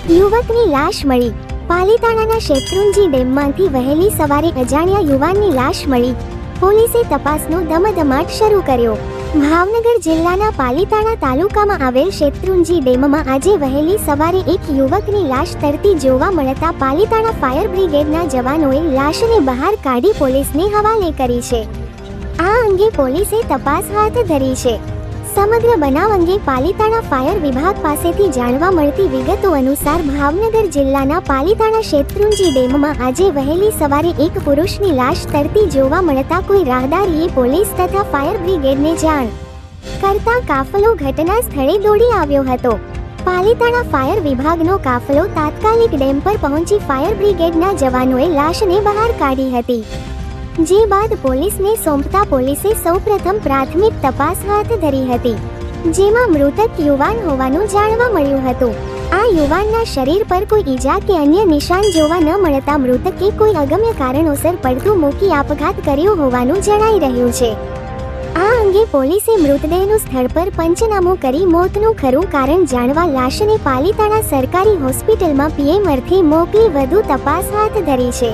યુવકની લાશ મળી. પાલીતાણાના શેત્રુંજી ડેમમાંથી વહેલી સવારે અજાણ્યા યુવાનની લાશ મળી. પોલીસે તપાસનો ધમધમાટ શરૂ કર્યો. ભાવનગર જિલ્લાના પાલીતાણા તાલુકામાં આવેલ શેત્રુંજી ડેમમાં આજે વહેલી સવારે એક યુવકની લાશ તરતી જોવા મળતા પાલીતાણા ફાયર બ્રિગેડના જવાનોએ લાશને બહાર કાઢી પોલીસને હવાલે કરી છે. આ અંગે પોલીસે તપાસ હાથ ધરી છે. સમગ્ર બનાવ અંગે પાલીતાણા ફાયર વિભાગ પાસેથી જાણવા મળતી વિગતો અનુસાર ભાવનગર જિલ્લાના પાલીતાણા શેત્રુંજી ડેમમાં આજે વહેલી સવારે એક પુરુષની લાશ તરતી જોવા મળતા કોઈ રાહદારીએ પોલીસ તથા ફાયર બ્રિગેડને જાણ કરતા કાફલો ઘટના સ્થળે દોડી આવ્યો હતો. પાલીતાણા ફાયર વિભાગનો કાફલો તાત્કાલિક ડેમ પર પહોંચી ફાયર બ્રિગેડના જવાનોએ લાશને બહાર કાઢી હતી. જે બાદ પોલીસને સોંપતા પોલીસે સૌપ્રથમ પ્રાથમિક તપાસ હાથ ધરી હતી, જેમાં મૃતક યુવાન હોવાનું જાણવા મળ્યું હતું. આ યુવાનના શરીર પર કોઈ ઈજા કે અન્ય નિશાન જોવા ન મળતા મૃતકે કોઈ અગમ્ય કારણોસર પડતું મૂકી આપઘાત કર્યો હોવાનું જણાઈ રહ્યું છે. આ અંગે પોલીસે મૃતદેહનું સ્થળ પર પંચનામું કરી મોતનું ખરું કારણ જાણવા લાશને પાલીતાણા સરકારી હોસ્પિટલમાં પીએમ અર્થે મોકલી વધુ તપાસ હાથ ધરી છે.